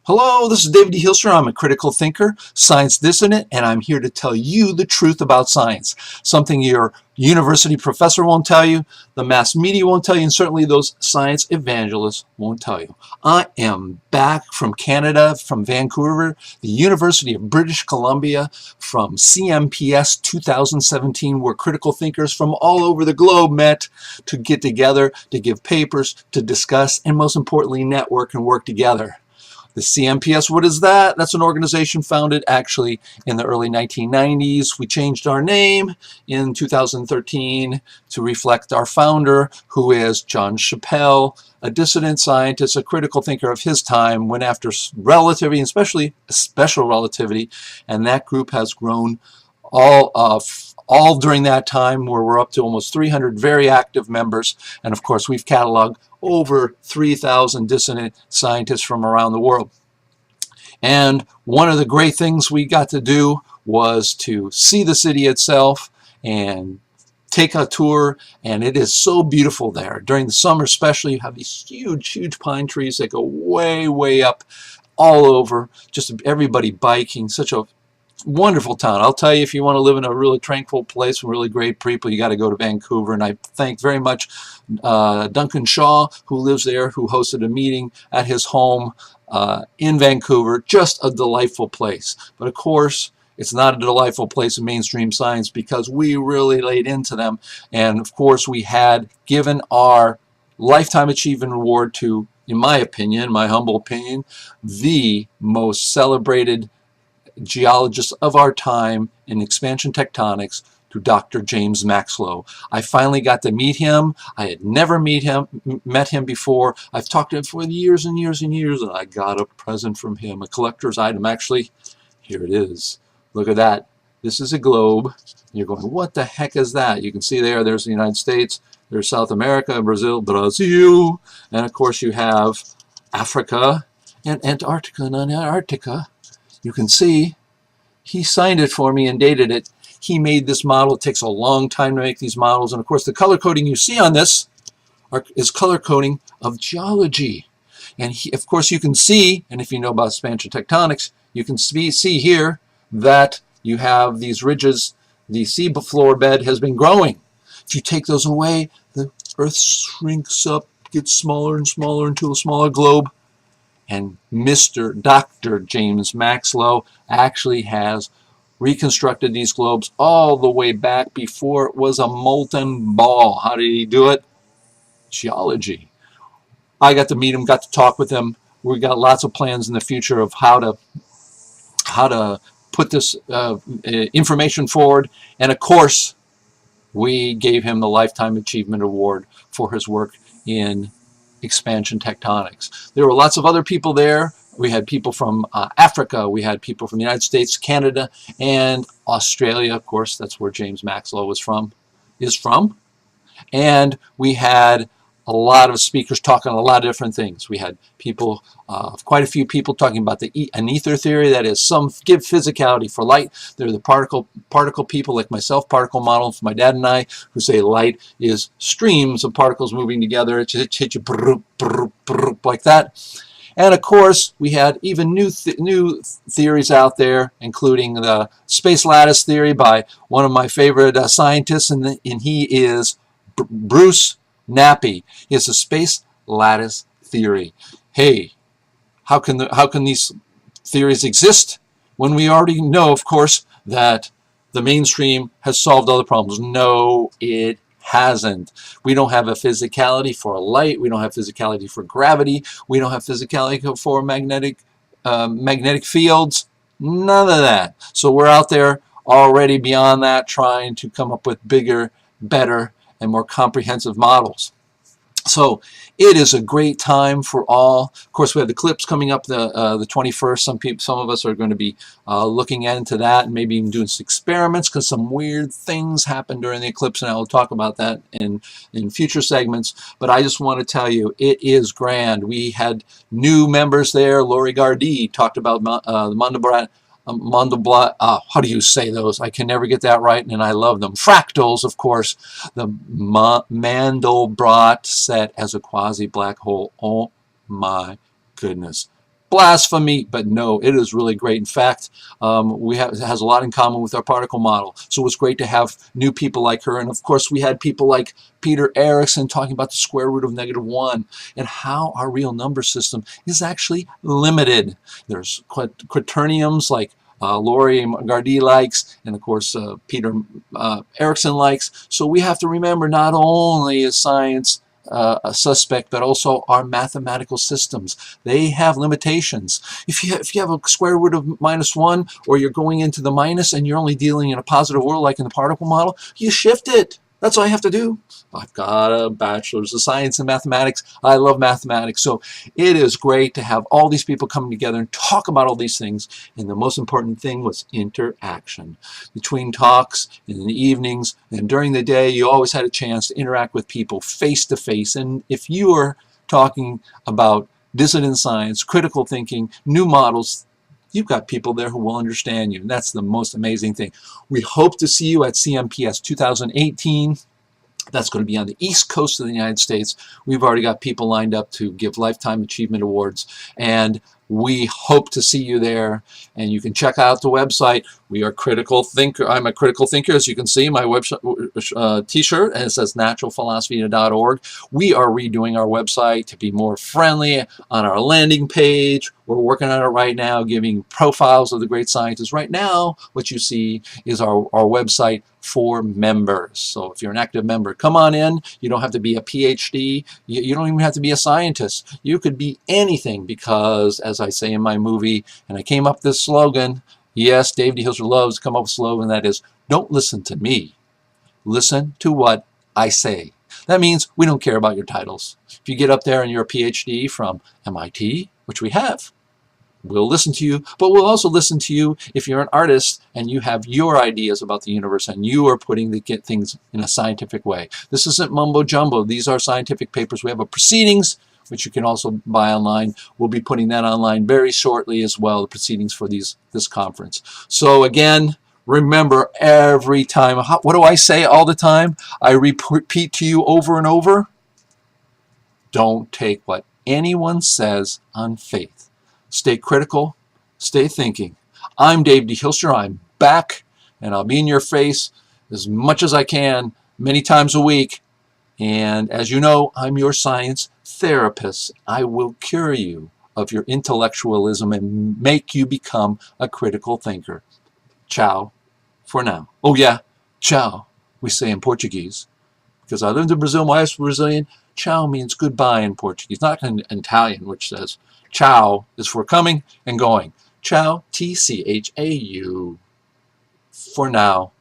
Hello, this is David D. Hilster. I'm a critical thinker, science dissident, and I'm here to tell you the truth about science. Something your university professor won't tell you, the mass media won't tell you, and certainly those science evangelists won't tell you. I am back from Canada, from Vancouver, the University of British Columbia, from CNPS 2017, where critical thinkers from all over the globe met to get together, to give papers, to discuss, and most importantly, network and work together. The CNPS, what is that? That's an organization founded actually in the early 1990s. We changed our name in 2013 to reflect our founder, who is John Chappell, a dissident scientist, a critical thinker of his time, went after relativity, and especially special relativity, and that group has grown all during that time, where we're up to almost 300 very active members, and of course we've cataloged over 3,000 dissident scientists from around the world. And one of the great things we got to do was to see the city itself and take a tour, and it is so beautiful there. During the summer especially, you have these huge pine trees that go way up all over, just everybody biking. Such a wonderful town. I'll tell you, if you want to live in a really tranquil place with really great people, you got to go to Vancouver. And I thank very much Duncan Shaw, who lives there, who hosted a meeting at his home in Vancouver. Just a delightful place. But of course, it's not a delightful place in mainstream science, because we really laid into them. And of course, we had given our Lifetime Achievement Award to, in my opinion, my humble opinion, the most celebrated geologist of our time in expansion tectonics, to Dr. James Maxlow. I finally got to meet him. I had never met him before. I've talked to him for years and years, and I got a present from him, a collector's item. Actually, here it is. Look at that. This is a globe. You're going, what the heck is that? You can see there's the United States, there's South America, Brazil, and of course you have Africa and Antarctica and Antarctica. You can see he signed it for me and dated it. He made this model. It takes a long time to make these models. And of course, the color coding you see on this is color coding of geology. And of course, you can see, and if you know about expansion tectonics, you can see here that you have these ridges. The sea floor bed has been growing. If you take those away, the Earth shrinks up, gets smaller and smaller into a smaller globe. And Dr. James Maxlow actually has reconstructed these globes all the way back before it was a molten ball. How did he do it? Geology. I got to meet him, got to talk with him. We got lots of plans in the future of how to put this information forward. And of course, we gave him the Lifetime Achievement Award for his work in expansion tectonics. There were lots of other people there. We had people from Africa, we had people from the United States, Canada, and Australia. Of course, that's where James Maxlow is from. And we had a lot of speakers talking a lot of different things. We had people, quite a few people talking about an ether theory, that is, some give physicality for light. They're the particle people like myself, particle models, my dad and I, who say light is streams of particles moving together. It hits you like that. And of course, we had even new theories out there, including the space lattice theory by one of my favorite scientists, and he is Bruce Nappy. It's a space lattice theory. Hey, how can these theories exist when we already know, of course, that the mainstream has solved all the problems? No, it hasn't. We don't have a physicality for light. We don't have physicality for gravity. We don't have physicality for magnetic fields. None of that. So we're out there already beyond that, trying to come up with bigger, better, and more comprehensive models. So it is a great time for all. Of course, we have the eclipse coming up the 21st. Some of us are going to be looking into that, and maybe even doing some experiments, because some weird things happen during the eclipse, and I will talk about that in future segments. But I just want to tell you, it is grand. We had new members there. Lori Gardee talked about the how do you say those? I can never get that right, and I love them. Fractals, of course. The Mandelbrot set as a quasi-black hole. Oh my goodness. blasphemy, but no, it is really great. In fact, it has a lot in common with our particle model. So it's great to have new people like her. And of course, we had people like Peter Erickson talking about the square root of -1 and how our real number system is actually limited. There's quaternions like Laurie Gardy likes, and of course Peter Erickson likes. So we have to remember, not only is science a suspect, but also our mathematical systems. They have limitations. If you have a square root of -1, or you're going into the minus and you're only dealing in a positive world like in the particle model, you shift it. That's all I have to do. I've got a bachelor's of science in mathematics. I love mathematics. So it is great to have all these people coming together and talk about all these things. And the most important thing was interaction. Between talks in the evenings and during the day, you always had a chance to interact with people face to face. And if you are talking about dissident science, critical thinking, new models, you've got people there who will understand you. And that's the most amazing thing. We hope to see you at CNPS 2018. That's going to be on the East Coast of the United States. We've already got people lined up to give Lifetime Achievement Awards, and we hope to see you there. And you can check out the website. We are Critical Thinker. I'm a Critical Thinker, as you can see, my website t-shirt, and it says naturalphilosophy.org. We are redoing our website to be more friendly on our landing page. We're working on it right now, giving profiles of the great scientists. Right now, what you see is our website for members. So if you're an active member, come on in. You don't have to be a PhD. You don't even have to be a scientist. You could be anything, because, as I say in my movie, and I came up with this slogan, yes, Dave D. Hilster loves to come up with a slogan, that is, don't listen to me. Listen to what I say. That means we don't care about your titles. If you get up there and you're a PhD from MIT, which we have, we'll listen to you, but we'll also listen to you if you're an artist and you have your ideas about the universe and you are putting the things in a scientific way. This isn't mumbo jumbo. These are scientific papers. We have a proceedings, which you can also buy online. We'll be putting that online very shortly as well, the proceedings for this conference. So again, remember, every time, what do I say all the time? I repeat to you over and over, don't take what anyone says on faith. Stay critical, stay thinking. I'm Dave D. Hilster. I'm back, and I'll be in your face as much as I can, many times a week. And as you know, I'm your science therapist. I will cure you of your intellectualism and make you become a critical thinker. Ciao for now. Oh yeah, ciao, we say in Portuguese. Because I lived in Brazil, my wife's Brazilian. Ciao means goodbye in Portuguese, not in Italian, which says ciao is for coming and going. Ciao, T-C-H-A-U, for now.